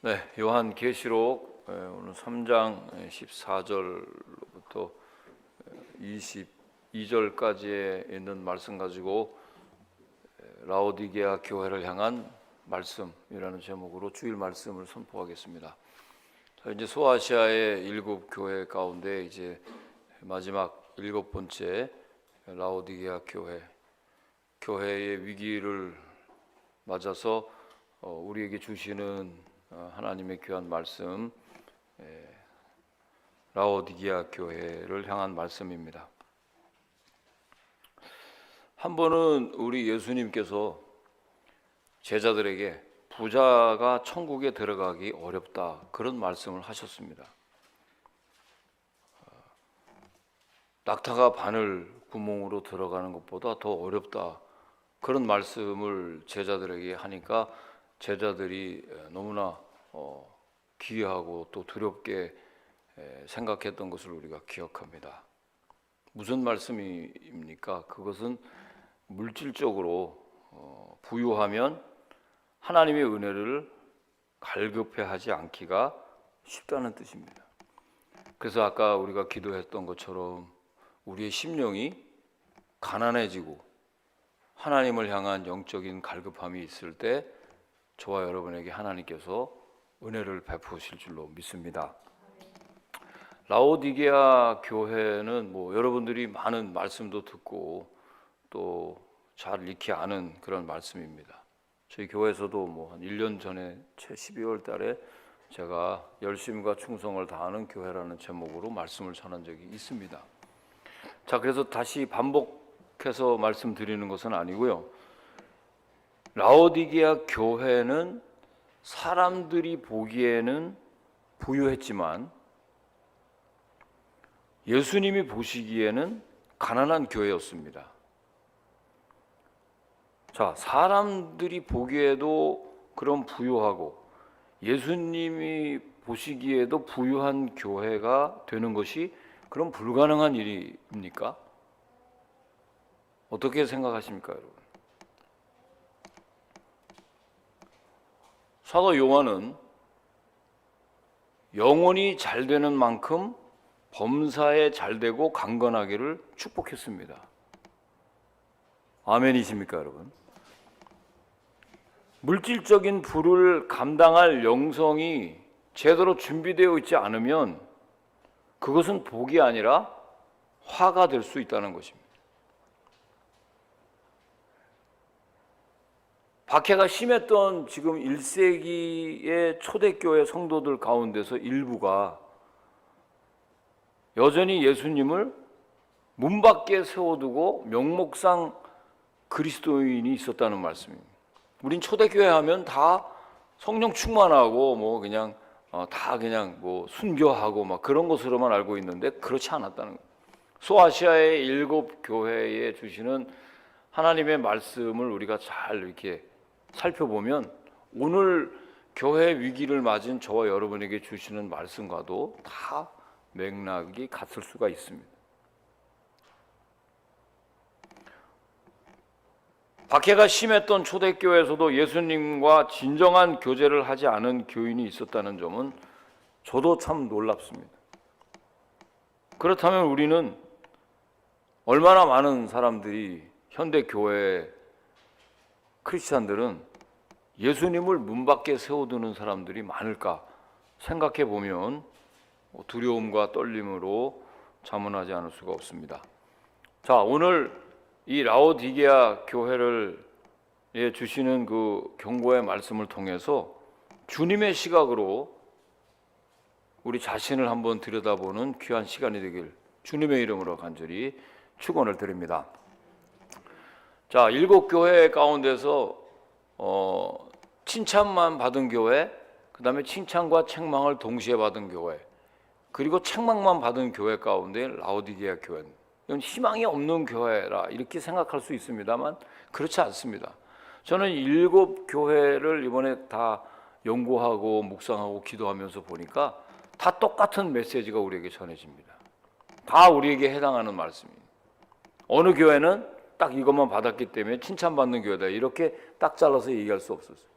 네, 요한계시록 오늘 3장 14절부터 22절까지에 있는 말씀 가지고 라오디게아 교회를 향한 말씀이라는 제목으로 주일 말씀을 선포하겠습니다. 이제 소아시아의 7교회 가운데 이제 마지막 7번째 라오디게아 교회의 위기를 맞아서 우리에게 주시는 하나님의 귀한 말씀, 라오디게아 교회를 향한 말씀입니다. 한 번은 우리 예수님께서 제자들에게 부자가 천국에 들어가기 어렵다, 그런 말씀을 하셨습니다. 낙타가 바늘 구멍으로 들어가는 것보다 더 어렵다, 그런 말씀을 제자들에게 하니까 제자들이 너무나 기이하고 또 두렵게 생각했던 것을 우리가 기억합니다. 무슨 말씀입니까? 그것은 물질적으로 부유하면 하나님의 은혜를 갈급해하지 않기가 쉽다는 뜻입니다. 그래서 아까 우리가 기도했던 것처럼 우리의 심령이 가난해지고 하나님을 향한 영적인 갈급함이 있을 때 저와 여러분에게 하나님께서 은혜를 베푸실 줄로 믿습니다. 라오디게아 교회는 여러분들이 많은 말씀도 듣고 또 잘 익히 아는 그런 말씀입니다. 저희 교회에서도 한 1년 전에 채 12월 달에 제가 열심과 충성을 다하는 교회라는 제목으로 말씀을 전한 적이 있습니다. 자, 그래서 다시 반복해서 말씀드리는 것은 아니고요. 라오디게아 교회는 사람들이 보기에는 부유했지만 예수님이 보시기에는 가난한 교회였습니다. 자, 사람들이 보기에도 그런 부유하고 예수님이 보시기에도 부유한 교회가 되는 것이 그럼 불가능한 일입니까? 어떻게 생각하십니까, 여러분? 사도 요한은 영혼이 잘 되는 만큼 범사에 잘 되고 강건하기를 축복했습니다. 아멘이십니까, 여러분? 물질적인 부를 감당할 영성이 제대로 준비되어 있지 않으면 그것은 복이 아니라 화가 될 수 있다는 것입니다. 박해가 심했던 지금 1세기의 초대교회 성도들 가운데서 일부가 여전히 예수님을 문 밖에 세워두고 명목상 그리스도인이 있었다는 말씀입니다. 우린 초대교회 하면 다 성령 충만하고 다 순교하고 그런 것으로만 알고 있는데 그렇지 않았다는 거예요. 소아시아의 7교회에 주시는 하나님의 말씀을 우리가 잘 이렇게 살펴보면 오늘 교회 위기를 맞은 저와 여러분에게 주시는 말씀과도 다 맥락이 같을 수가 있습니다. 박해가 심했던 초대교회에서도 예수님과 진정한 교제를 하지 않은 교인이 있었다는 점은 저도 참 놀랍습니다. 그렇다면 우리는 얼마나 많은 사람들이 현대교회 크리스찬들은 예수님을 문 밖에 세워두는 사람들이 많을까 생각해 보면 두려움과 떨림으로 자문하지 않을 수가 없습니다. 자, 오늘 이 라오디게아 교회를 주시는 그 경고의 말씀을 통해서 주님의 시각으로 우리 자신을 한번 들여다보는 귀한 시간이 되길 주님의 이름으로 간절히 축원을 드립니다. 자, 7교회 가운데서 칭찬만 받은 교회, 그 다음에 칭찬과 책망을 동시에 받은 교회, 그리고 책망만 받은 교회 가운데 라오디게아 교회는 이건 희망이 없는 교회라 이렇게 생각할 수 있습니다만 그렇지 않습니다. 저는 7교회를 이번에 다 연구하고 묵상하고 기도하면서 보니까 다 똑같은 메시지가 우리에게 전해집니다. 다 우리에게 해당하는 말씀입니다. 어느 교회는 딱 이것만 받았기 때문에 칭찬받는 교회다, 이렇게 딱 잘라서 얘기할 수 없었어요.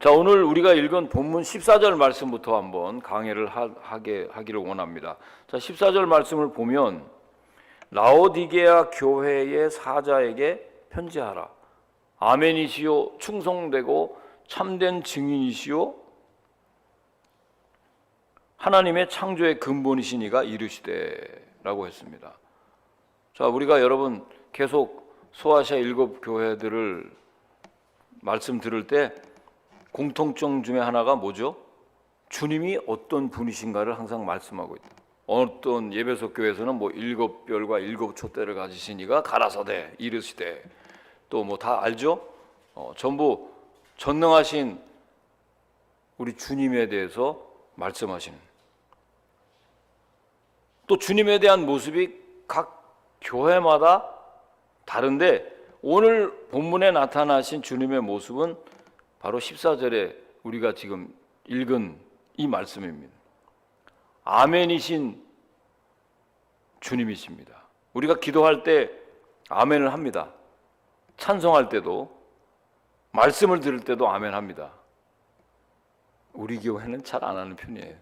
자, 오늘 우리가 읽은 본문 14절 말씀부터 한번 강해를 하기를 원합니다. 자, 14절 말씀을 보면 라오디게아 교회의 사자에게 편지하라. 아멘이시요 충성되고 참된 증인이시요 하나님의 창조의 근본이시니가 이르시되라고 했습니다. 자, 우리가 여러분 계속 소아시아 7 교회들을 말씀 들을 때 공통점 중에 하나가 뭐죠? 주님이 어떤 분이신가를 항상 말씀하고 있다. 어떤 예배소 교회에서는 뭐 7별과 7촛대를 가지시니가 가라사대 이르시되, 또 뭐 다 알죠? 전부 전능하신 우리 주님에 대해서 말씀하시는, 또 주님에 대한 모습이 각 교회마다 다른데 오늘 본문에 나타나신 주님의 모습은 바로 14절에 우리가 지금 읽은 이 말씀입니다. 아멘이신 주님이십니다. 우리가 기도할 때 아멘을 합니다. 찬송할 때도, 말씀을 들을 때도 아멘 합니다. 우리 교회는 잘 안 하는 편이에요.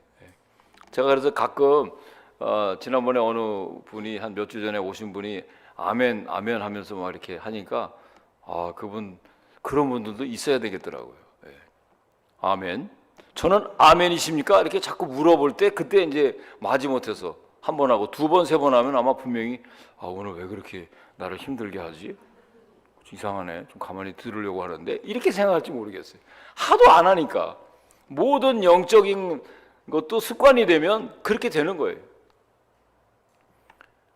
제가 그래서 가끔 지난번에 어느 분이 한 몇 주 전에 오신 분이 아멘 아멘 하면서 막 이렇게 하니까 그분, 그런 분들도 있어야 되겠더라고요. 아멘. 저는 아멘이십니까? 이렇게 자꾸 물어볼 때 그때 이제 마지못해서 한 번 하고 2번, 3번 하면 아마 분명히 오늘 왜 그렇게 나를 힘들게 하지? 이상하네. 좀 가만히 들으려고 하는데 이렇게 생각할지 모르겠어요. 하도 안 하니까 모든 영적인 것도 습관이 되면 그렇게 되는 거예요.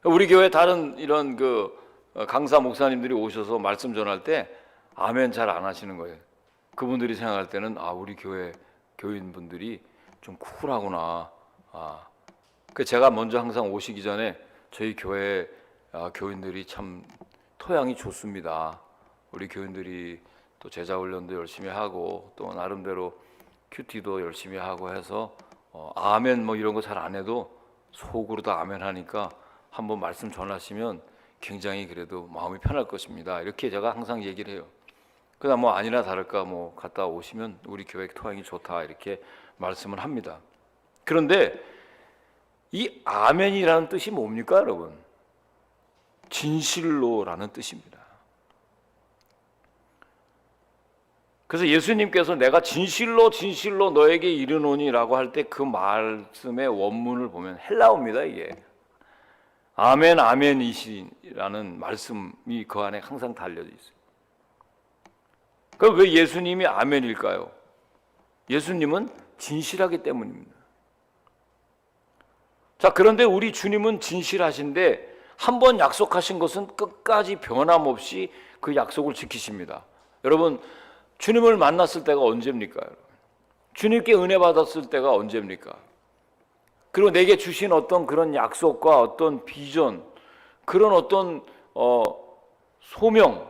우리 교회 다른 이런 강사 목사님들이 오셔서 말씀 전할 때 아멘 잘 안 하시는 거예요. 그분들이 생각할 때는 우리 교회 교인분들이 좀 쿨하구나. 그 제가 먼저 항상 오시기 전에 저희 교회 교인들이 참 토양이 좋습니다. 우리 교인들이 또 제자 훈련도 열심히 하고 또 나름대로 큐티도 열심히 하고 해서 아멘 뭐 이런 거 잘 안 해도 속으로 다 아멘 하니까 한번 말씀 전하시면 굉장히 그래도 마음이 편할 것입니다. 이렇게 제가 항상 얘기를 해요. 그다음 뭐 아니나 다를까 뭐 갔다 오시면 우리 교회 토양이 좋다 이렇게 말씀을 합니다. 그런데 이 아멘이라는 뜻이 뭡니까, 여러분? 진실로라는 뜻입니다. 그래서 예수님께서 내가 진실로 진실로 너에게 이르노니라고 할 때 그 말씀의 원문을 보면 헬라어입니다. 이게 아멘 아멘이시라는 말씀이 그 안에 항상 달려져 있어요. 그럼 왜 예수님이 아멘일까요? 예수님은 진실하기 때문입니다. 자, 그런데 우리 주님은 진실하신데 한 번 약속하신 것은 끝까지 변함없이 그 약속을 지키십니다. 여러분, 주님을 만났을 때가 언제입니까? 주님께 은혜 받았을 때가 언제입니까? 그리고 내게 주신 어떤 그런 약속과 어떤 비전, 그런 어떤 소명,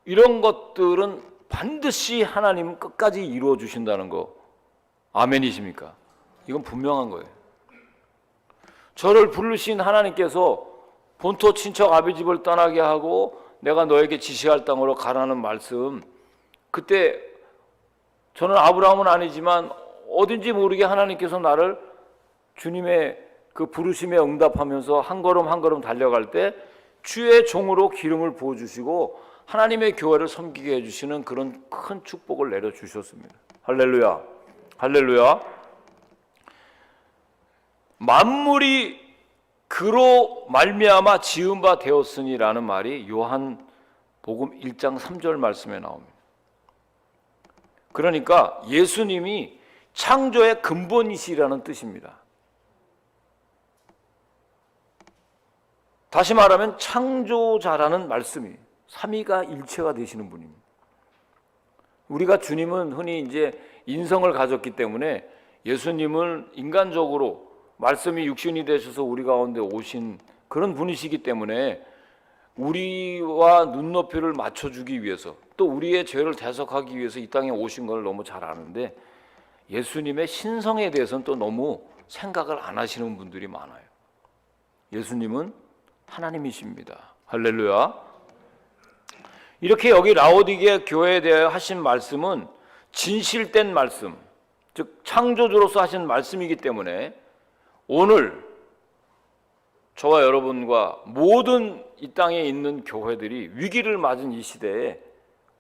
이런 것들은 반드시 하나님은 끝까지 이루어 주신다는 거, 아멘이십니까? 이건 분명한 거예요. 저를 부르신 하나님께서 본토 친척 아비집을 떠나게 하고 내가 너에게 지시할 땅으로 가라는 말씀, 그때 저는 아브라함은 아니지만 어딘지 모르게 하나님께서 나를 주님의 그 부르심에 응답하면서 한 걸음 한 걸음 달려갈 때 주의 종으로 기름을 부어주시고 하나님의 교회를 섬기게 해주시는 그런 큰 축복을 내려주셨습니다. 할렐루야, 할렐루야. 만물이 그로 말미암아 지은 바 되었으니라는 말이 요한복음 1장 3절 말씀에 나옵니다. 그러니까 예수님이 창조의 근본이시라는 뜻입니다. 다시 말하면 창조자라는 말씀이 삼위가 일체가 되시는 분입니다. 우리가 주님은 흔히 이제 인성을 가졌기 때문에 예수님은 인간적으로 말씀이 육신이 되셔서 우리 가운데 오신 그런 분이시기 때문에 우리와 눈높이를 맞춰주기 위해서 또 우리의 죄를 대속하기 위해서 이 땅에 오신 걸 너무 잘 아는데 예수님의 신성에 대해서는 또 너무 생각을 안 하시는 분들이 많아요. 예수님은 하나님이십니다. 할렐루야. 이렇게 여기 라오디게 교회에 대해 하신 말씀은 진실된 말씀, 즉 창조주로서 하신 말씀이기 때문에 오늘 저와 여러분과 모든 이 땅에 있는 교회들이 위기를 맞은 이 시대에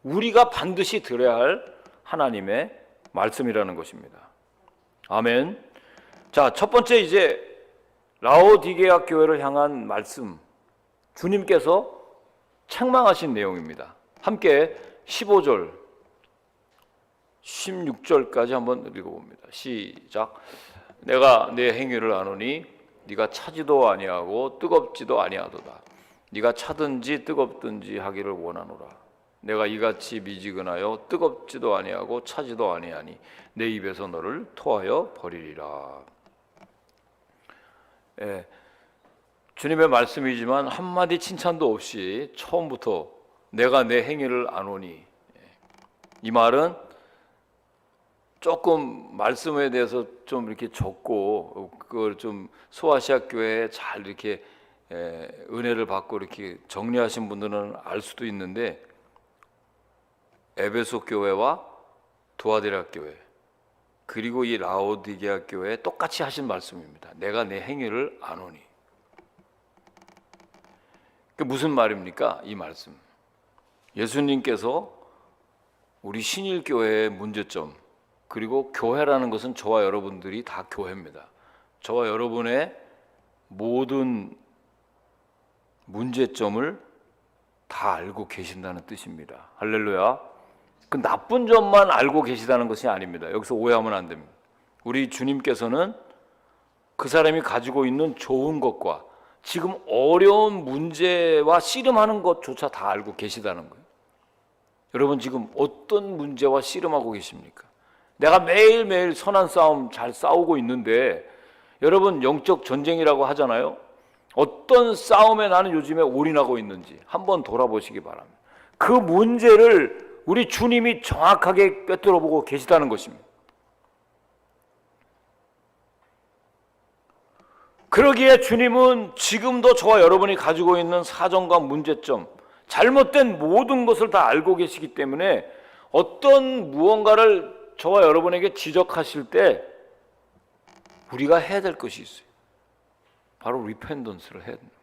우리가 반드시 들어야 할 하나님의 말씀이라는 것입니다. 아멘. 자, 첫 번째 이제 라오디게아 교회를 향한 말씀, 주님께서 책망하신 내용입니다. 함께 15절, 16절까지 한번 읽어봅니다. 시작. 내가 내 행위를 아노니 네가 차지도 아니하고 뜨겁지도 아니하도다. 네가 차든지 뜨겁든지 하기를 원하노라. 내가 이같이 미지근하여 뜨겁지도 아니하고 차지도 아니하니 내 입에서 너를 토하여 버리리라. 예, 주님의 말씀이지만 한마디 칭찬도 없이 처음부터 내가 내 행위를 아노니, 이 말은 조금 말씀에 대해서 좀 이렇게 적고 그걸 좀 소아시아 교회에 잘 이렇게 은혜를 받고 이렇게 정리하신 분들은 알 수도 있는데, 에베소 교회와 두아디라 교회 그리고 이 라오디게아 교회에 똑같이 하신 말씀입니다. 내가 내 행위를 아노니. 그 무슨 말입니까? 이 말씀. 예수님께서 우리 신일교회의 문제점, 그리고 교회라는 것은 저와 여러분들이 다 교회입니다. 저와 여러분의 모든 문제점을 다 알고 계신다는 뜻입니다. 할렐루야. 그 나쁜 점만 알고 계시다는 것이 아닙니다. 여기서 오해하면 안 됩니다. 우리 주님께서는 그 사람이 가지고 있는 좋은 것과 지금 어려운 문제와 씨름하는 것조차 다 알고 계시다는 거예요. 여러분 지금 어떤 문제와 씨름하고 계십니까? 내가 매일매일 선한 싸움 잘 싸우고 있는데, 여러분 영적 전쟁이라고 하잖아요. 어떤 싸움에 나는 요즘에 올인하고 있는지 한번 돌아보시기 바랍니다. 그 문제를 우리 주님이 정확하게 꿰뚫어보고 계시다는 것입니다. 그러기에 주님은 지금도 저와 여러분이 가지고 있는 사정과 문제점, 잘못된 모든 것을 다 알고 계시기 때문에 어떤 무언가를 저와 여러분에게 지적하실 때 우리가 해야 될 것이 있어요. 바로 리펜던스를 해야 됩니다.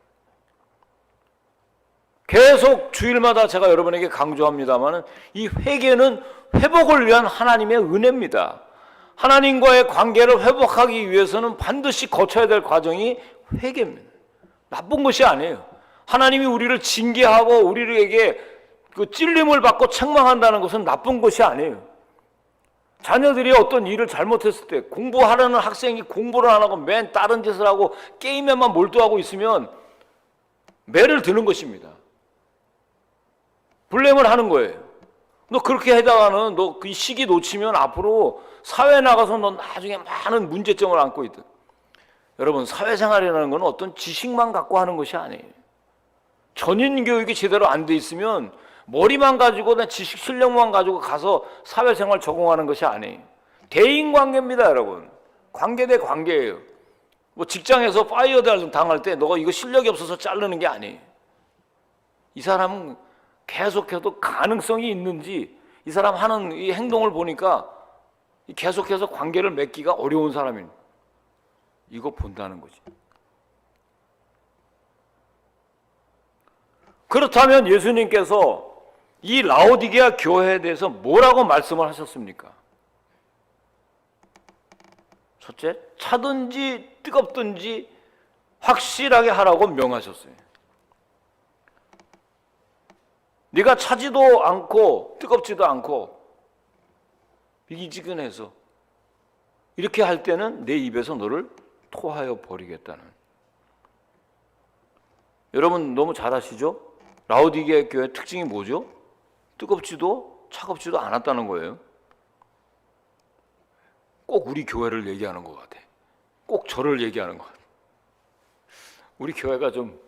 계속 주일마다 제가 여러분에게 강조합니다만, 이 회개는 회복을 위한 하나님의 은혜입니다. 하나님과의 관계를 회복하기 위해서는 반드시 거쳐야 될 과정이 회개입니다. 나쁜 것이 아니에요. 하나님이 우리를 징계하고 우리에게 그 찔림을 받고 책망한다는 것은 나쁜 것이 아니에요. 자녀들이 어떤 일을 잘못했을 때, 공부하려는 학생이 공부를 안 하고 맨 다른 짓을 하고 게임에만 몰두하고 있으면 매를 드는 것입니다. 블레임을 하는 거예요. 너 그렇게 하다가는 너 그 시기 놓치면 앞으로 사회에 나가서 너 나중에 많은 문제점을 안고 있다. 여러분, 사회생활이라는 건 어떤 지식만 갖고 하는 것이 아니에요. 전인 교육이 제대로 안 돼 있으면 머리만 가지고 나 지식 실력만 가지고 가서 사회생활 적응하는 것이 아니에요. 대인관계입니다, 여러분. 관계 대 관계예요. 뭐 직장에서 파이어 당할 때 너가 이거 실력이 없어서 자르는 게 아니에요. 이 사람은 계속해도 가능성이 있는지, 이 사람 하는 이 행동을 보니까 계속해서 관계를 맺기가 어려운 사람입니다. 이거 본다는 거지. 그렇다면 예수님께서 이 라오디게아 교회에 대해서 뭐라고 말씀을 하셨습니까? 첫째, 차든지 뜨겁든지 확실하게 하라고 명하셨어요. 네가 차지도 않고 뜨겁지도 않고 미지근해서 이렇게 할 때는 내 입에서 너를 토하여 버리겠다는. 여러분 너무 잘 아시죠? 라오디게아 교회 특징이 뭐죠? 뜨겁지도 차갑지도 않았다는 거예요. 꼭 우리 교회를 얘기하는 것 같아. 꼭 저를 얘기하는 것 같아. 우리 교회가 좀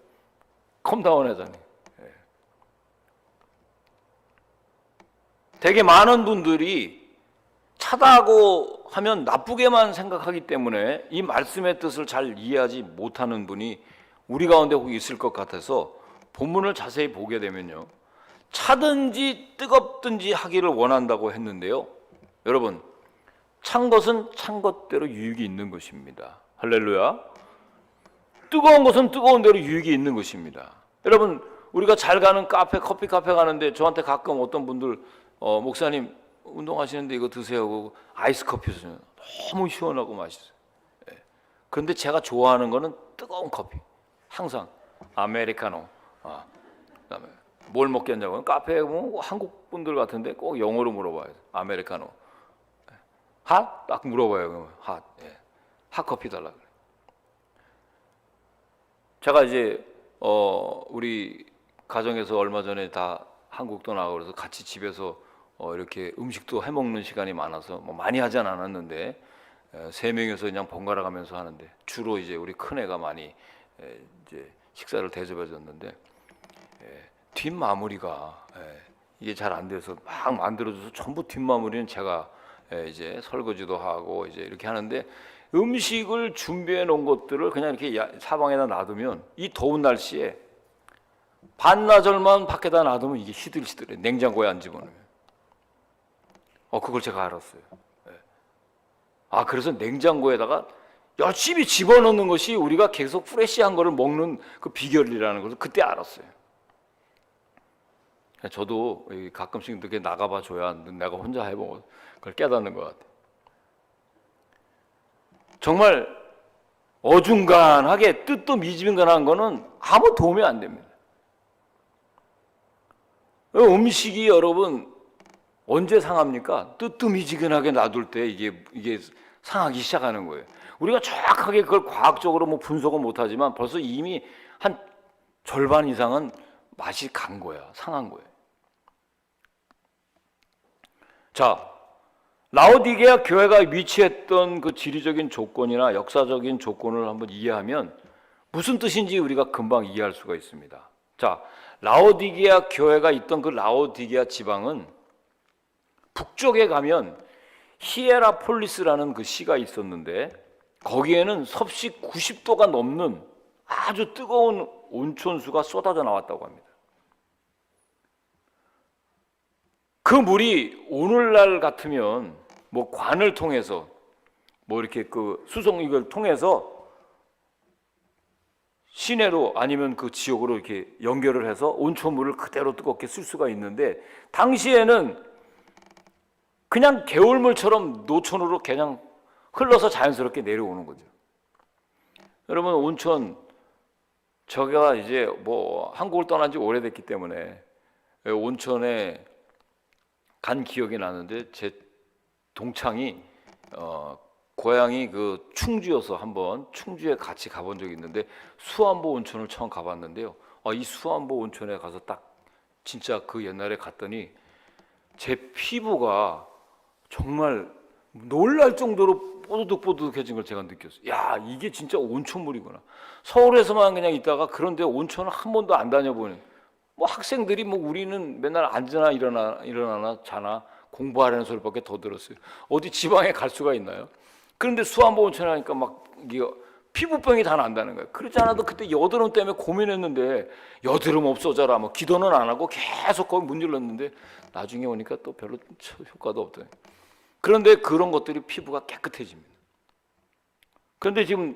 컴다운하잖아요. 되게 많은 분들이 차다고 하면 나쁘게만 생각하기 때문에 이 말씀의 뜻을 잘 이해하지 못하는 분이 우리 가운데 혹 있을 것 같아서 본문을 자세히 보게 되면요, 차든지 뜨겁든지 하기를 원한다고 했는데요, 여러분, 찬 것은 찬 것대로 유익이 있는 것입니다. 할렐루야. 뜨거운 것은 뜨거운 대로 유익이 있는 것입니다. 여러분, 우리가 잘 가는 카페, 커피 카페 가는데 저한테 가끔 어떤 분들 목사님 운동하시는데 이거 드세요 하고 아이스 커피 주세요. 너무 시원하고 맛있어요. 그런데 제가 좋아하는 거는 뜨거운 커피. 항상 아메리카노. 그다음에 뭘 먹겠냐고. 카페에 뭐 한국 분들 같은데 꼭 영어로 물어봐요. 아메리카노. 핫? 딱 물어봐요. 핫. 핫 커피 달라 그래. 제가 이제 우리 가정에서 얼마 전에 다 한국도 나가고 그래서 같이 집에서 이렇게 음식도 해 먹는 시간이 많아서 뭐 많이 하진 않았는데 3명이서 그냥 번갈아 가면서 하는데 주로 이제 우리 큰애가 많이 이제 식사를 대접해 줬는데 뒷마무리가 이게 잘 안 돼서 막 만들어줘서 전부 뒷마무리는 제가 이제 설거지도 하고 이제 이렇게 하는데 음식을 준비해 놓은 것들을 그냥 이렇게 사방에다 놔두면 이 더운 날씨에 반나절만 밖에다 놔두면 이게 시들시들해. 냉장고에 안 집어넣으면. 그걸 제가 알았어요. 그래서 냉장고에다가 열심히 집어넣는 것이 우리가 계속 프레시한 거를 먹는 그 비결이라는 것을 그때 알았어요. 저도 가끔씩 이렇게 나가봐 줘야 내가 혼자 해보고 그걸 깨닫는 것 같아요. 정말 어중간하게 뜨뜻미지근한 거는 아무 도움이 안 됩니다. 음식이 여러분 언제 상합니까? 뜨뜻미지근하게 놔둘 때 이게 상하기 시작하는 거예요. 우리가 정확하게 그걸 과학적으로 뭐 분석은 못하지만 벌써 이미 한 절반 이상은 맛이 간 거야, 상한 거예요. 자, 라오디게아 교회가 위치했던 그 지리적인 조건이나 역사적인 조건을 한번 이해하면 무슨 뜻인지 우리가 금방 이해할 수가 있습니다. 자, 라오디게아 교회가 있던 그 라오디게아 지방은 북쪽에 가면 히에라폴리스라는 그 시가 있었는데 거기에는 섭씨 90도가 넘는 아주 뜨거운 온천수가 쏟아져 나왔다고 합니다. 그 물이 오늘날 같으면 뭐 관을 통해서 뭐 이렇게 그 수송 이걸 통해서 시내로 아니면 그 지역으로 이렇게 연결을 해서 온천물을 그대로 뜨겁게 쓸 수가 있는데 당시에는 그냥 개울물처럼 노천으로 그냥 흘러서 자연스럽게 내려오는 거죠. 여러분 온천 제가 이제 뭐 한국을 떠난 지 오래됐기 때문에 온천에 간 기억이 나는데 제 동창이 고향이 그 충주여서 한번 충주에 같이 가본 적이 있는데 수안보 온천을 처음 가봤는데요. 이 수안보 온천에 가서 딱 진짜 그 옛날에 갔더니 제 피부가 정말 놀랄 정도로 뽀드득뽀드득해진 걸 제가 느꼈어요. 야, 이게 진짜 온천물이구나. 서울에서만 그냥 있다가 그런데 온천을 한 번도 안 다녀보는 뭐 학생들이 뭐 우리는 맨날 앉으나 일어나나 자나 공부하라는 소리밖에 더 들었어요. 어디 지방에 갈 수가 있나요? 그런데 수안보 온천 하니까 막 이게 피부병이 다 난다는 거예요. 그렇지 않아도 그때 여드름 때문에 고민했는데 여드름 없어져라 뭐 기도는 안 하고 계속 거기 문질렀는데 나중에 오니까 또 별로 효과도 없더니. 그런데 그런 것들이 피부가 깨끗해집니다. 그런데 지금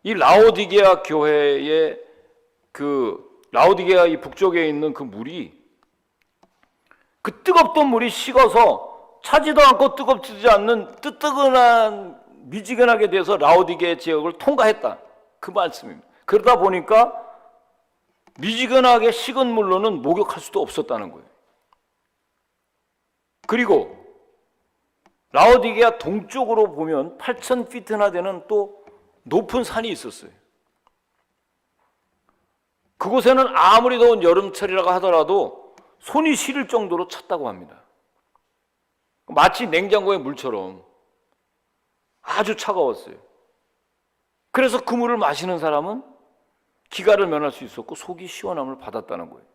이 라오디게아 교회의 그 라오디게아 이 북쪽에 있는 그 물이 그 뜨겁던 물이 식어서 차지도 않고 뜨겁지 않는 뜨뜨근한 미지근하게 돼서 라오디게아 지역을 통과했다. 그 말씀입니다. 그러다 보니까 미지근하게 식은 물로는 목욕할 수도 없었다는 거예요. 그리고 라오디게아 동쪽으로 보면 8,000피트나 되는 또 높은 산이 있었어요. 그곳에는 아무리 더운 여름철이라고 하더라도 손이 시릴 정도로 찼다고 합니다. 마치 냉장고의 물처럼 아주 차가웠어요. 그래서 그 물을 마시는 사람은 기가를 면할 수 있었고 속이 시원함을 받았다는 거예요.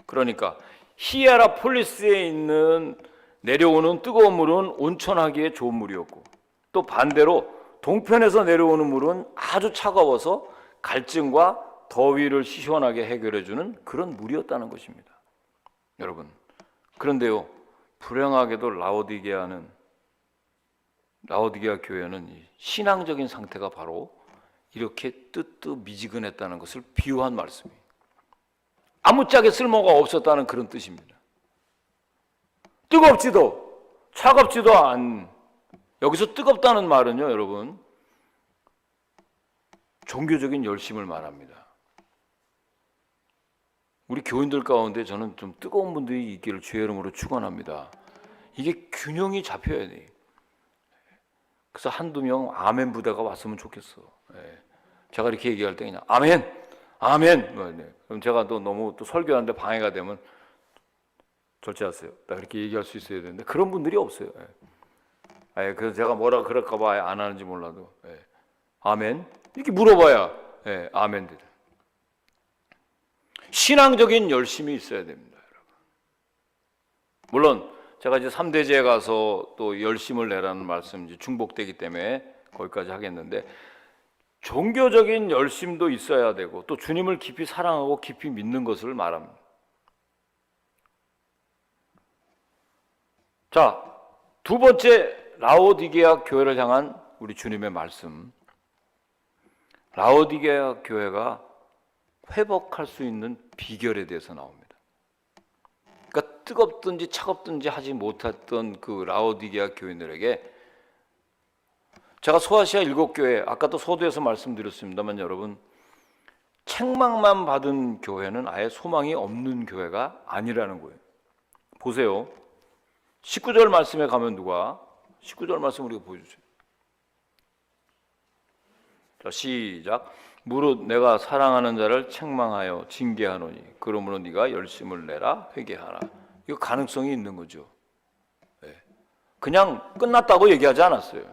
그러니까 히에라폴리스에 있는 내려오는 뜨거운 물은 온천하기에 좋은 물이었고 또 반대로 동편에서 내려오는 물은 아주 차가워서 갈증과 더위를 시원하게 해결해주는 그런 물이었다는 것입니다. 여러분, 그런데요, 불행하게도 라오디게아 교회는 이 신앙적인 상태가 바로 이렇게 뜨뜻미지근했다는 것을 비유한 말씀이에요. 아무짝에 쓸모가 없었다는 그런 뜻입니다. 뜨겁지도 차갑지도 않은, 여기서 뜨겁다는 말은요, 여러분, 종교적인 열심을 말합니다. 우리 교인들 가운데 저는 좀 뜨거운 분들이 있기를 주의 이름으로 축원합니다. 이게 균형이 잡혀야 돼요. 그래서 한두 명 아멘 부대가 왔으면 좋겠어. 제가 이렇게 얘기할 때 그냥 아멘, 아멘. 그럼 제가 또 너무 또 설교하는데 방해가 되면 절제하세요. 나 그렇게 얘기할 수 있어야 되는데 그런 분들이 없어요. 그래서 제가 뭐라 그럴까 봐 안 하는지 몰라도 아멘 이렇게 물어봐야 아멘 되죠. 신앙적인 열심이 있어야 됩니다, 여러분. 물론 제가 이제 3대제에 가서 또 열심을 내라는 말씀이 중복되기 때문에 거기까지 하겠는데, 종교적인 열심도 있어야 되고 또 주님을 깊이 사랑하고 깊이 믿는 것을 말합니다. 자, 두 번째, 라오디게아 교회를 향한 우리 주님의 말씀. 라오디게아 교회가 회복할 수 있는 비결에 대해서 나옵니다. 그러니까 뜨겁든지 차갑든지 하지 못했던 그 라오디게아 교인들에게, 제가 소아시아 7교회, 아까도 소도에서 말씀드렸습니다만 여러분, 책망만 받은 교회는 아예 소망이 없는 교회가 아니라는 거예요. 보세요. 19절 말씀에 가면 19절 말씀 우리가 보여주세요. 자, 시작. 무릇 내가 사랑하는 자를 책망하여 징계하노니 그러므로 네가 열심을 내라 회개하라. 이거 가능성이 있는 거죠. 그냥 끝났다고 얘기하지 않았어요.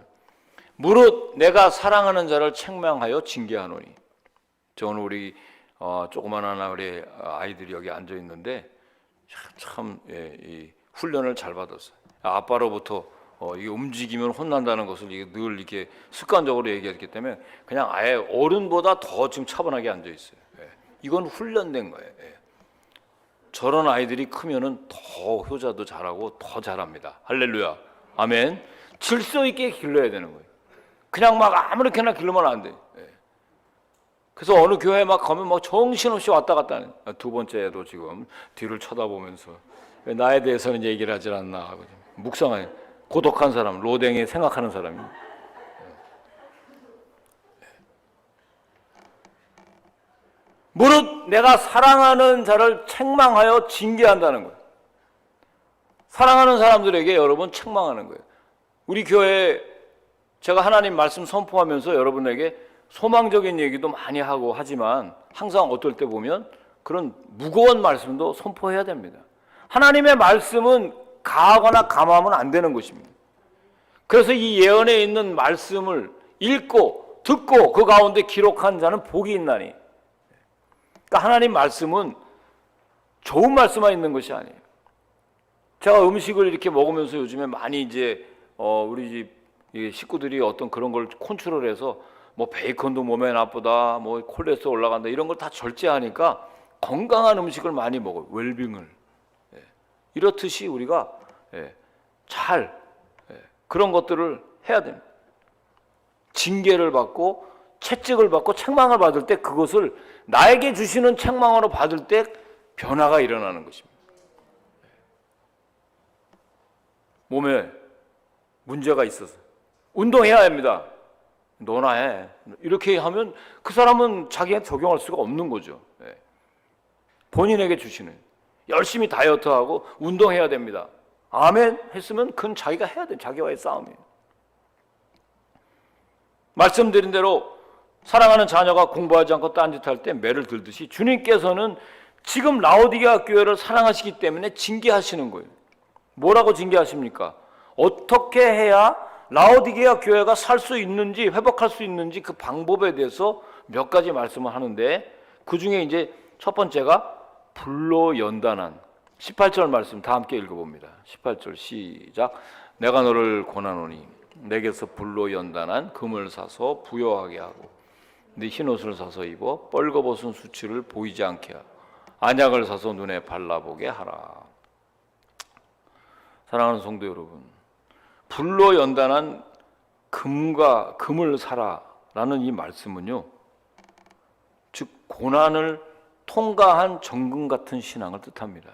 무릇 내가 사랑하는 자를 책망하여 징계하노니. 저는 우리 조그만한 우리 아이들이 여기 앉아 있는데 참 이 훈련을 잘 받았어요. 아빠로부터 이게 움직이면 혼난다는 것을 이게 늘 이렇게 습관적으로 얘기했기 때문에 그냥 아예 어른보다 더 지금 차분하게 앉아 있어요. 이건 훈련된 거예요. 저런 아이들이 크면은 더 효자도 잘하고 더 잘합니다. 할렐루야, 아멘. 질서 있게 길러야 되는 거예요. 그냥 막 아무렇게나 길르면 안 돼. 그래서 어느 교회 막 가면 막 정신없이 왔다 갔다 하는. 두 번째도 지금 뒤를 쳐다보면서 왜 나에 대해서는 얘기를 하질 않나 하고 묵상해. 고독한 사람, 로댕이 생각하는 사람이. 무릇 내가 사랑하는 자를 책망하여 징계한다는 거예요. 사랑하는 사람들에게 여러분 책망하는 거예요. 우리 교회에 제가 하나님 말씀 선포하면서 여러분에게 소망적인 얘기도 많이 하고 하지만 항상 어떨 때 보면 그런 무거운 말씀도 선포해야 됩니다. 하나님의 말씀은 가하거나 감하면 안 되는 것입니다. 그래서 이 예언에 있는 말씀을 읽고 듣고 그 가운데 기록한 자는 복이 있나니. 그러니까 하나님 말씀은 좋은 말씀만 있는 것이 아니에요. 제가 음식을 이렇게 먹으면서 요즘에 많이 이제 우리 집 식구들이 어떤 그런 걸 컨트롤해서 뭐 베이컨도 몸에 나쁘다, 뭐 콜레스테롤 올라간다 이런 걸 다 절제하니까 건강한 음식을 많이 먹어요. 웰빙을. 이렇듯이 우리가 잘 그런 것들을 해야 됩니다. 징계를 받고 채찍을 받고 책망을 받을 때 그것을 나에게 주시는 책망으로 받을 때 변화가 일어나는 것입니다. 몸에 문제가 있어서 운동해야 합니다. 너나 해. 이렇게 하면 그 사람은 자기한테 적용할 수가 없는 거죠. 본인에게 주시는 열심히 다이어트하고 운동해야 됩니다. 아멘 했으면 그건 자기가 해야 돼. 자기와의 싸움이에요. 말씀드린 대로 사랑하는 자녀가 공부하지 않고 딴짓할 때 매를 들듯이 주님께서는 지금 라오디게아 교회를 사랑하시기 때문에 징계하시는 거예요. 뭐라고 징계하십니까? 어떻게 해야 라오디게아 교회가 살 수 있는지 회복할 수 있는지 그 방법에 대해서 몇 가지 말씀을 하는데 그 중에 이제 첫 번째가 불로 연단한 18절 말씀 다 함께 읽어봅니다. 18절 시작. 내가 너를 권하노니 내게서 불로 연단한 금을 사서 부여하게 하고 네 흰옷을 사서 입어 뻘거벗은 수치를 보이지 않게 하고 안약을 사서 눈에 발라보게 하라. 사랑하는 성도 여러분, 불로 연단한 금을 사라라는 이 말씀은요, 즉 고난을 통과한 정금 같은 신앙을 뜻합니다.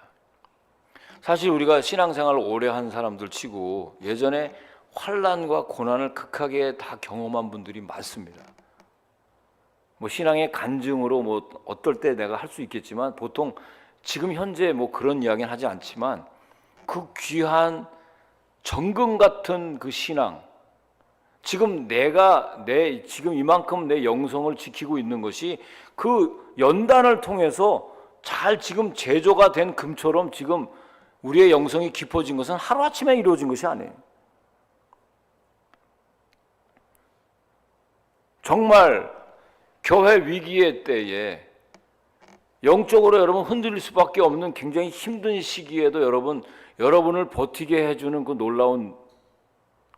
사실 우리가 신앙생활을 오래 한 사람들 치고 예전에 환난과 고난을 극하게 다 경험한 분들이 많습니다. 뭐 신앙의 간증으로 뭐 어떨 때 내가 할 수 있겠지만 보통 지금 현재 뭐 그런 이야기는 하지 않지만 그 귀한 정금 같은 그 신앙, 지금 지금 이만큼 내 영성을 지키고 있는 것이 그 연단을 통해서 잘 지금 제조가 된 금처럼 지금 우리의 영성이 깊어진 것은 하루아침에 이루어진 것이 아니에요. 정말 교회 위기의 때에 영적으로 여러분 흔들릴 수밖에 없는 굉장히 힘든 시기에도 여러분을 버티게 해주는 그 놀라운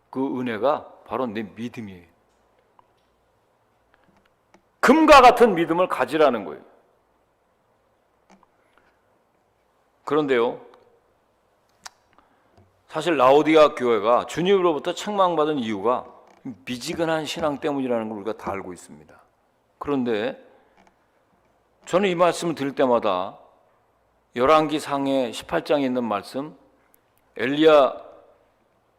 그 은혜가 바로 내 믿음이에요. 금과 같은 믿음을 가지라는 거예요. 그런데요, 사실 라오디게아 교회가 주님으로부터 책망받은 이유가 미지근한 신앙 때문이라는 걸 우리가 다 알고 있습니다. 그런데 저는 이 말씀을 들을 때마다 열왕기상의 18장에 있는 말씀, 엘리야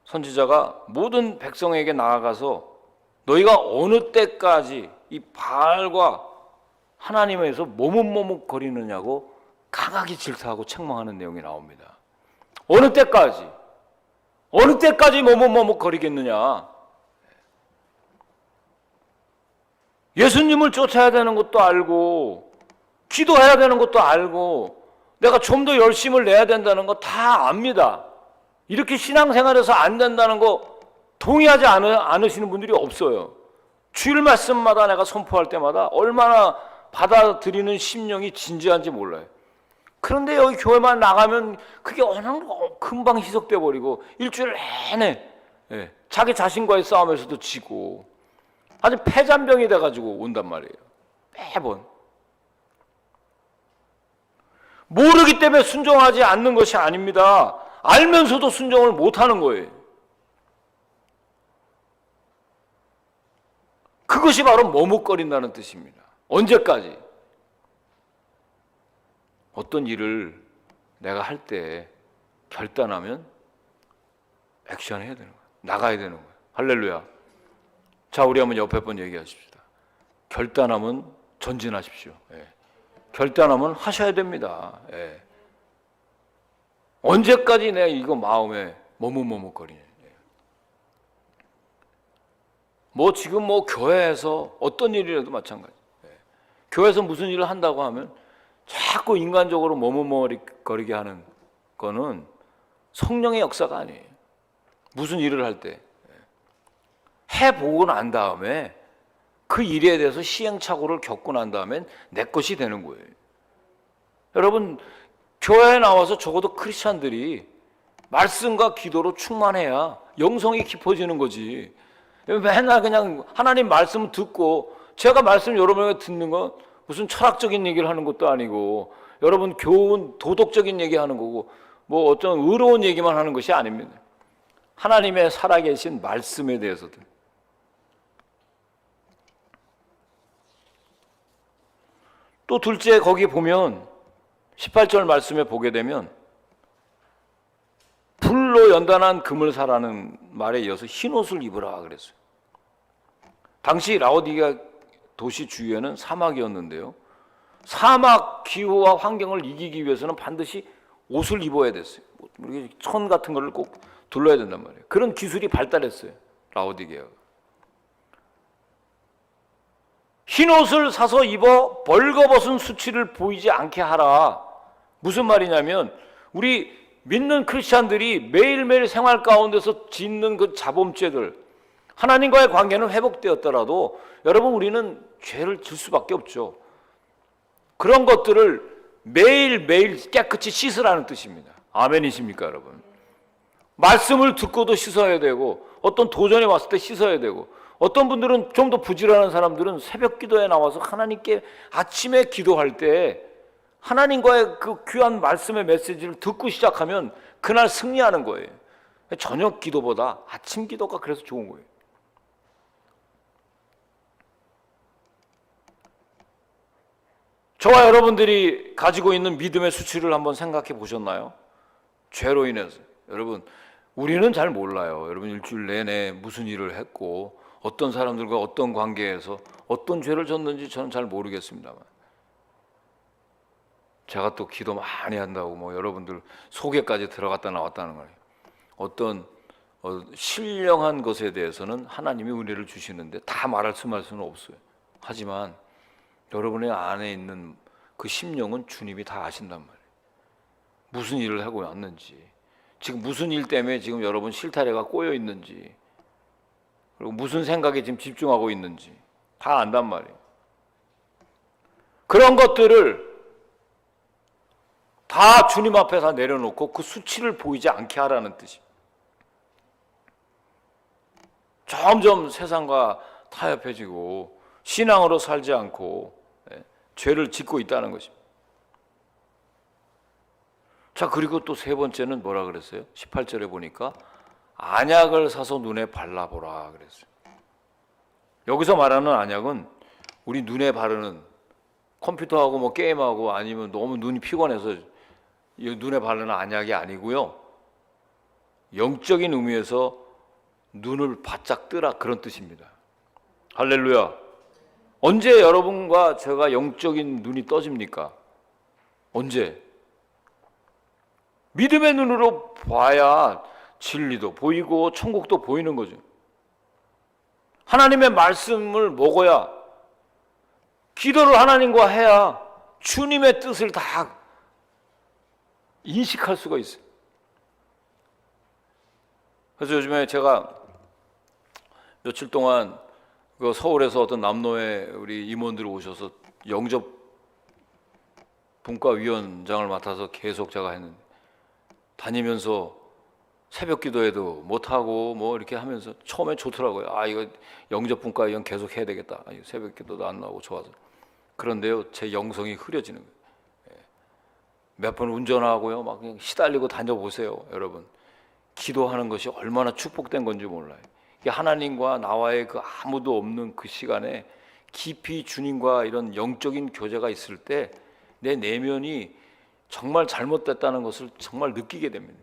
선지자가 모든 백성에게 나아가서 너희가 어느 때까지 이 바알과 하나님에서 머뭇머뭇거리느냐고 강하게 질타하고 책망하는 내용이 나옵니다. 어느 때까지 머뭇머뭇거리겠느냐. 예수님을 쫓아야 되는 것도 알고 기도해야 되는 것도 알고 내가 좀 더 열심을 내야 된다는 거 다 압니다. 이렇게 신앙생활에서 안 된다는 거 동의하지 않으시는 분들이 없어요. 주일 말씀마다 내가 선포할 때마다 얼마나 받아들이는 심령이 진지한지 몰라요. 그런데 여기 교회만 나가면 그게 어느 금방 희석돼 버리고 일주일 내내 자기 자신과의 싸움에서도 지고 아주 폐잔병이 돼가지고 온단 말이에요. 매번. 모르기 때문에 순종하지 않는 것이 아닙니다. 알면서도 순종을 못하는 거예요. 그것이 바로 머뭇거린다는 뜻입니다. 언제까지? 어떤 일을 내가 할 때 결단하면 액션해야 되는 거예요. 나가야 되는 거예요. 할렐루야. 자, 우리 한번 옆에 분 얘기하십시다. 결단하면 전진하십시오. 결단하면 하셔야 됩니다. 언제까지 내가 이거 마음에 머뭇머뭇거리냐. 뭐 지금 뭐 교회에서 어떤 일이라도 마찬가지. 교회에서 무슨 일을 한다고 하면 자꾸 인간적으로 머뭇머뭇거리게 하는 거는 성령의 역사가 아니에요. 무슨 일을 할 때 해보고 난 다음에 그 일에 대해서 시행착오를 겪고 난 다음엔 내 것이 되는 거예요. 여러분, 교회에 나와서 적어도 크리스찬들이 말씀과 기도로 충만해야 영성이 깊어지는 거지. 맨날 그냥 하나님 말씀 듣고 제가 말씀 여러분에게 듣는 건 무슨 철학적인 얘기를 하는 것도 아니고 여러분 교훈 도덕적인 얘기하는 거고 뭐 어떤 의로운 얘기만 하는 것이 아닙니다. 하나님의 살아계신 말씀에 대해서도. 또 둘째, 거기 보면 18절 말씀에 보게 되면 불로 연단한 금을 사라는 말에 이어서 흰옷을 입으라 그랬어요. 당시 라오디게아 도시 주위에는 사막이었는데요, 사막 기후와 환경을 이기기 위해서는 반드시 옷을 입어야 됐어요. 천 같은 걸 꼭 둘러야 된단 말이에요. 그런 기술이 발달했어요, 라오디게아가. 흰옷을 사서 입어 벌거벗은 수치를 보이지 않게 하라. 무슨 말이냐면 우리 믿는 크리스찬들이 매일매일 생활 가운데서 짓는 그 자범죄들, 하나님과의 관계는 회복되었더라도 여러분 우리는 죄를 질 수밖에 없죠. 그런 것들을 매일매일 깨끗이 씻으라는 뜻입니다. 아멘이십니까 여러분? 말씀을 듣고도 씻어야 되고 어떤 도전이 왔을 때 씻어야 되고 어떤 분들은 좀 더 부지런한 사람들은 새벽 기도에 나와서 하나님께 아침에 기도할 때 하나님과의 그 귀한 말씀의 메시지를 듣고 시작하면 그날 승리하는 거예요. 저녁 기도보다 아침 기도가 그래서 좋은 거예요. 저와 여러분들이 가지고 있는 믿음의 수치를 한번 생각해 보셨나요? 죄로 인해서. 여러분, 우리는 잘 몰라요. 여러분, 일주일 내내 무슨 일을 했고 어떤 사람들과 어떤 관계에서 어떤 죄를 졌는지 저는 잘 모르겠습니다만, 제가 또 기도 많이 한다고 뭐 여러분들 속에까지 들어갔다 나왔다는 거예요. 어떤 신령한 것에 대해서는 하나님이 은혜를 주시는데 다 말씀할 수는 없어요. 하지만 여러분의 안에 있는 그 심령은 주님이 다 아신단 말이에요. 무슨 일을 하고 왔는지, 지금 무슨 일 때문에 지금 여러분 실타래가 꼬여 있는지, 그리고 무슨 생각에 지금 집중하고 있는지 다 안단 말이에요. 그런 것들을 다 주님 앞에 다 내려놓고 그 수치를 보이지 않게 하라는 뜻이에요. 점점 세상과 타협해지고 신앙으로 살지 않고 죄를 짓고 있다는 것입니다. 자, 그리고 또 세 번째는 뭐라 그랬어요? 18절에 보니까 안약을 사서 눈에 발라보라 그랬어요. 여기서 말하는 안약은 우리 눈에 바르는, 컴퓨터하고 뭐 게임하고 아니면 너무 눈이 피곤해서 눈에 바르는 안약이 아니고요, 영적인 의미에서 눈을 바짝 뜨라, 그런 뜻입니다. 할렐루야. 언제 여러분과 제가 영적인 눈이 떠집니까? 언제? 믿음의 눈으로 봐야 진리도 보이고 천국도 보이는 거죠. 하나님의 말씀을 먹어야, 기도를 하나님과 해야 주님의 뜻을 다 인식할 수가 있어요. 그래서 요즘에 제가 며칠 동안 그 서울에서 어떤 남로에 우리 임원들이 오셔서 영접 분과위원장을 맡아서 계속 제가 했는데, 다니면서 새벽 기도회도 못하고 뭐 이렇게 하면서 처음에 좋더라고요. 아, 이거 영접 분과위원 계속 해야 되겠다. 새벽 기도도 안 나오고 좋아서. 그런데요, 제 영성이 흐려지는 거예요. 몇 번 운전하고요, 막 그냥 시달리고 다녀보세요. 여러분, 기도하는 것이 얼마나 축복된 건지 몰라요. 하나님과 나와의 그 아무도 없는 그 시간에 깊이 주님과 이런 영적인 교제가 있을 때 내 내면이 정말 잘못됐다는 것을 정말 느끼게 됩니다.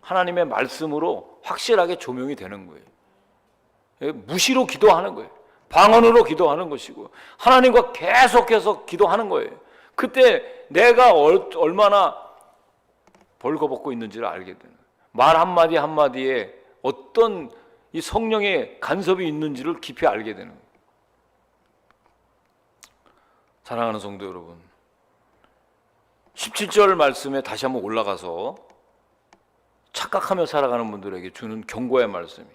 하나님의 말씀으로 확실하게 조명이 되는 거예요. 무시로 기도하는 거예요. 방언으로 기도하는 것이고 하나님과 계속해서 기도하는 거예요. 그때 내가 얼마나 벌거벗고 있는지를 알게 되는 거예요. 말 한마디 한마디에 어떤 이 성령의 간섭이 있는지를 깊이 알게 되는 거예요. 사랑하는 성도 여러분, 17절 말씀에 다시 한번 올라가서 착각하며 살아가는 분들에게 주는 경고의 말씀이,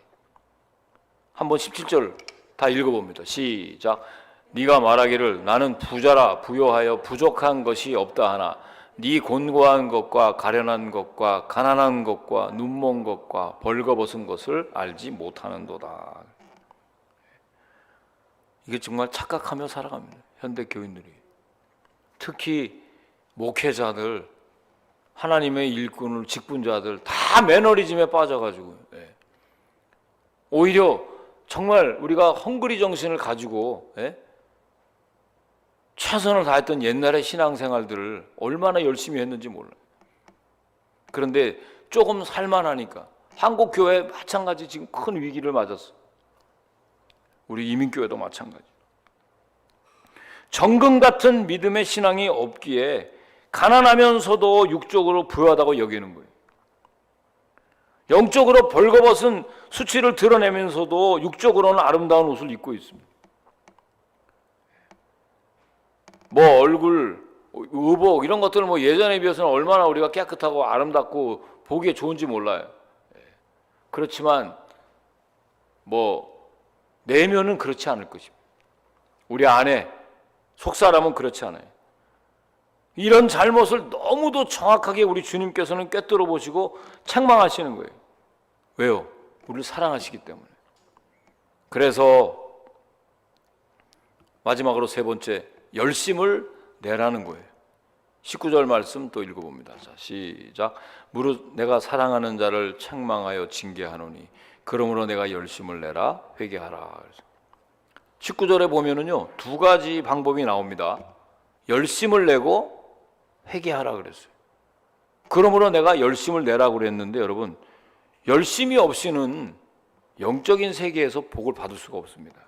한번 17절 다 읽어봅니다. 시작. 네가 말하기를 나는 부자라 부요하여 부족한 것이 없다 하나 네 곤고한 것과 가련한 것과 가난한 것과 눈먼 것과 벌거벗은 것을 알지 못하는도다. 이게 정말 착각하며 살아갑니다. 현대 교인들이, 특히 목회자들, 하나님의 일꾼을, 직분자들 다 매너리즘에 빠져가지고, 오히려 정말 우리가 헝그리 정신을 가지고 최선을 다했던 옛날의 신앙생활들을 얼마나 열심히 했는지 몰라요. 그런데 조금 살만하니까 한국 교회 마찬가지 지금 큰 위기를 맞았어. 우리 이민교회도 마찬가지. 정금 같은 믿음의 신앙이 없기에 가난하면서도 육적으로 부유하다고 여기는 거예요. 영적으로 벌거벗은 수치를 드러내면서도 육적으로는 아름다운 옷을 입고 있습니다. 뭐 얼굴, 의복 이런 것들은 뭐 예전에 비해서는 얼마나 우리가 깨끗하고 아름답고 보기에 좋은지 몰라요. 그렇지만 뭐 내면은 그렇지 않을 것입니다. 우리 안에 속사람은 그렇지 않아요. 이런 잘못을 너무도 정확하게 우리 주님께서는 꿰뚫어 보시고 책망하시는 거예요. 왜요? 우리를 사랑하시기 때문에. 그래서 마지막으로 세 번째, 열심을 내라는 거예요. 19절 말씀 또 읽어봅니다. 자, 시작. 무릇 내가 사랑하는 자를 책망하여 징계하노니 그러므로 내가 열심을 내라 회개하라. 19절에 보면은요, 두 가지 방법이 나옵니다. 열심을 내고 회개하라 그랬어요. 그러므로 내가 열심을 내라 그랬는데, 여러분, 열심이 없이는 영적인 세계에서 복을 받을 수가 없습니다.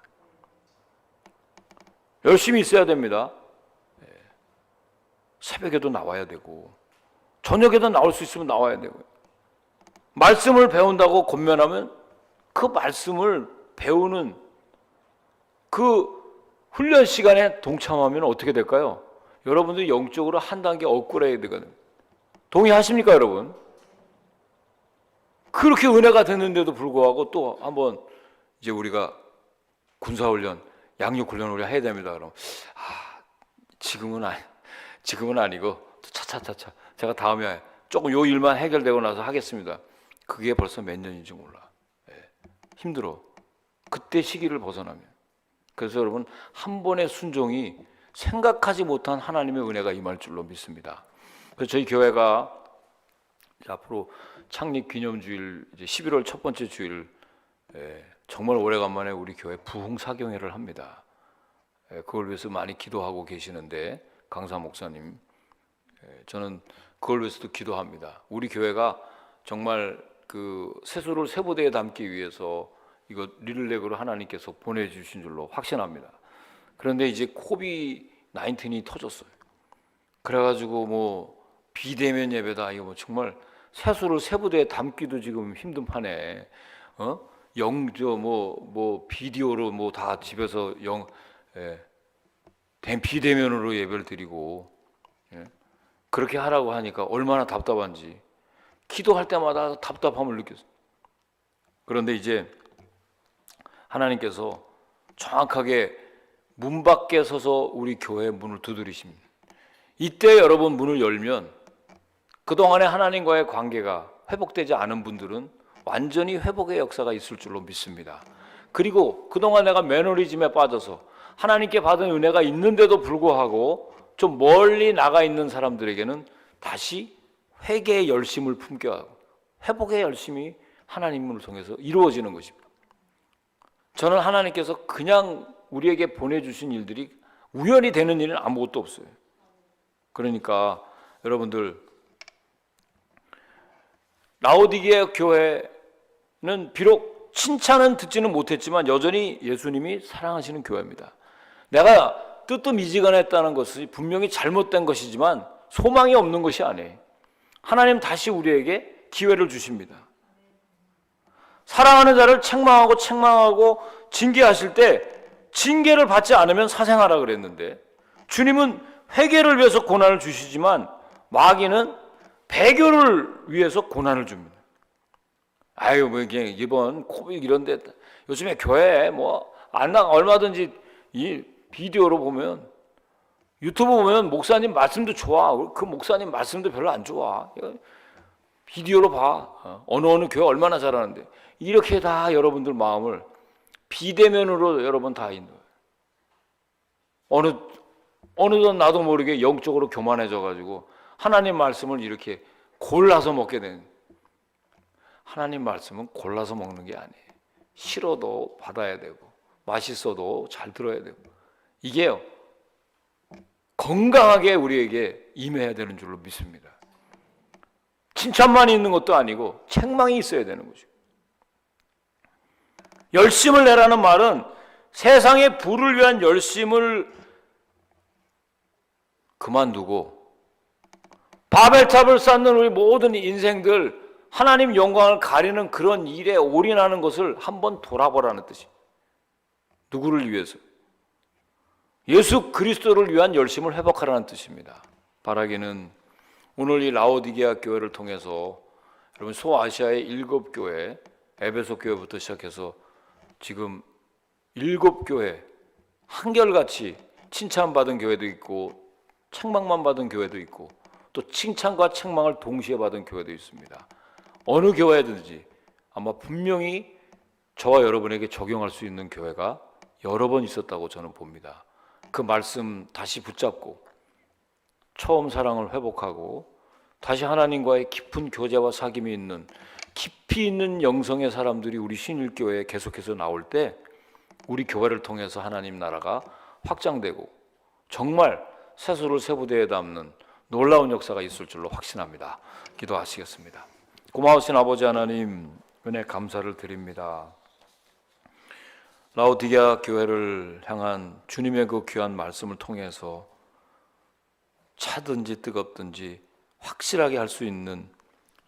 열심히 있어야 됩니다. 새벽에도 나와야 되고, 저녁에도 나올 수 있으면 나와야 되고, 말씀을 배운다고 권면하면 그 말씀을 배우는 그 훈련 시간에 동참하면 어떻게 될까요? 여러분들이 영적으로 한 단계 업그레이드 되거든요. 동의하십니까, 여러분? 그렇게 은혜가 됐는데도 불구하고 또 한번 이제 우리가 군사훈련, 양육훈련 우리가 해야 됩니다. 그럼 지금은 아니고 차차차차 제가 다음에 조금 요 일만 해결되고 나서 하겠습니다. 그게 벌써 몇 년인지 몰라. 힘들어. 그때 시기를 벗어나면. 그래서 여러분, 한 번의 순종이 생각하지 못한 하나님의 은혜가 임할 줄로 믿습니다. 그래서 저희 교회가 앞으로 창립 기념주일 11월 첫 번째 주일, 정말 오래간만에 우리 교회 부흥사경회를 합니다. 그걸 위해서 많이 기도하고 계시는데, 강사 목사님, 저는 그걸 위해서도 기도합니다. 우리 교회가 정말 그 세수를 세 부대에 담기 위해서 이거 리를렉으로 하나님께서 보내주신 줄로 확신합니다. 그런데 이제 코비드-19이 터졌어요. 그래가지고 뭐 비대면 예배다, 이거 뭐 정말 세수를 세 부대에 담기도 지금 힘든 판에, 비디오로 뭐 다 집에서 비대면으로 예배를 드리고, 그렇게 하라고 하니까 얼마나 답답한지 기도할 때마다 답답함을 느꼈어요. 그런데 이제 하나님께서 정확하게 문 밖에 서서 우리 교회 문을 두드리십니다. 이때 여러분 문을 열면 그동안에 하나님과의 관계가 회복되지 않은 분들은 완전히 회복의 역사가 있을 줄로 믿습니다. 그리고 그동안 내가 매너리즘에 빠져서 하나님께 받은 은혜가 있는데도 불구하고 좀 멀리 나가 있는 사람들에게는 다시 회개의 열심을 품게 하고 회복의 열심이 하나님을 통해서 이루어지는 것입니다. 저는 하나님께서 그냥 우리에게 보내주신 일들이 우연히 되는 일은 아무것도 없어요. 그러니까 여러분들, 라오디게아 교회는 비록 칭찬은 듣지는 못했지만 여전히 예수님이 사랑하시는 교회입니다. 내가 뜨뜻미지근했다는 것이 분명히 잘못된 것이지만 소망이 없는 것이 아니에요. 하나님 다시 우리에게 기회를 주십니다. 사랑하는 자를 책망하고 징계하실 때 징계를 받지 않으면 사생하라 그랬는데, 주님은 회개를 위해서 고난을 주시지만 마귀는 배교를 위해서 고난을 줍니다. 뭐 이번 코비드 이런데 요즘에 교회 뭐 안 나가, 얼마든지 이 비디오로 보면, 유튜브 보면 목사님 말씀도 좋아. 그 목사님 말씀도 별로 안 좋아. 비디오로 봐. 어느 교회 얼마나 잘하는데. 이렇게 다 여러분들 마음을 비대면으로 여러분 다 있는 거예요. 어느덧 나도 모르게 영적으로 교만해져 가지고 하나님 말씀을 이렇게 골라서 먹게 되는. 하나님 말씀은 골라서 먹는 게 아니에요. 싫어도 받아야 되고 맛있어도 잘 들어야 되고, 이게요 건강하게 우리에게 임해야 되는 줄로 믿습니다. 칭찬만 있는 것도 아니고 책망이 있어야 되는 거죠. 열심을 내라는 말은 세상의 부를 위한 열심을 그만두고 바벨탑을 쌓는 우리 모든 인생들, 하나님 영광을 가리는 그런 일에 올인하는 것을 한번 돌아보라는 뜻이에요. 누구를 위해서? 예수 그리스도를 위한 열심을 회복하라는 뜻입니다. 바라기는 오늘 이 라오디게아 교회를 통해서 여러분, 소아시아의 7교회, 에베소 교회부터 시작해서 지금 7교회 한결같이 칭찬받은 교회도 있고 책망만 받은 교회도 있고 또 칭찬과 책망을 동시에 받은 교회도 있습니다. 어느 교회든지 아마 분명히 저와 여러분에게 적용할 수 있는 교회가 여러 번 있었다고 저는 봅니다. 그 말씀 다시 붙잡고 처음 사랑을 회복하고 다시 하나님과의 깊은 교제와 사귐이 있는 깊이 있는 영성의 사람들이 우리 신일교회에 계속해서 나올 때 우리 교회를 통해서 하나님 나라가 확장되고 정말 세수를 세부대에 담는 놀라운 역사가 있을 줄로 확신합니다. 기도하시겠습니다. 고마우신 아버지 하나님, 은혜 감사를 드립니다. 라오디게아 교회를 향한 주님의 그 귀한 말씀을 통해서 차든지 뜨겁든지 확실하게 할 수 있는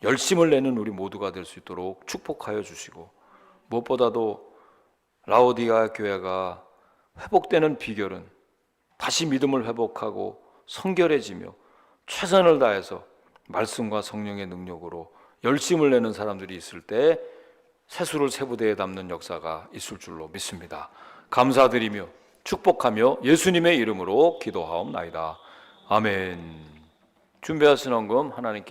열심을 내는 우리 모두가 될 수 있도록 축복하여 주시고, 무엇보다도 라오디게아 교회가 회복되는 비결은 다시 믿음을 회복하고 성결해지며 최선을 다해서 말씀과 성령의 능력으로 열심을 내는 사람들이 있을 때 세수를 세부대에 담는 역사가 있을 줄로 믿습니다. 감사드리며 축복하며 예수님의 이름으로 기도하옵나이다. 아멘. 준비하신 헌금 하나님께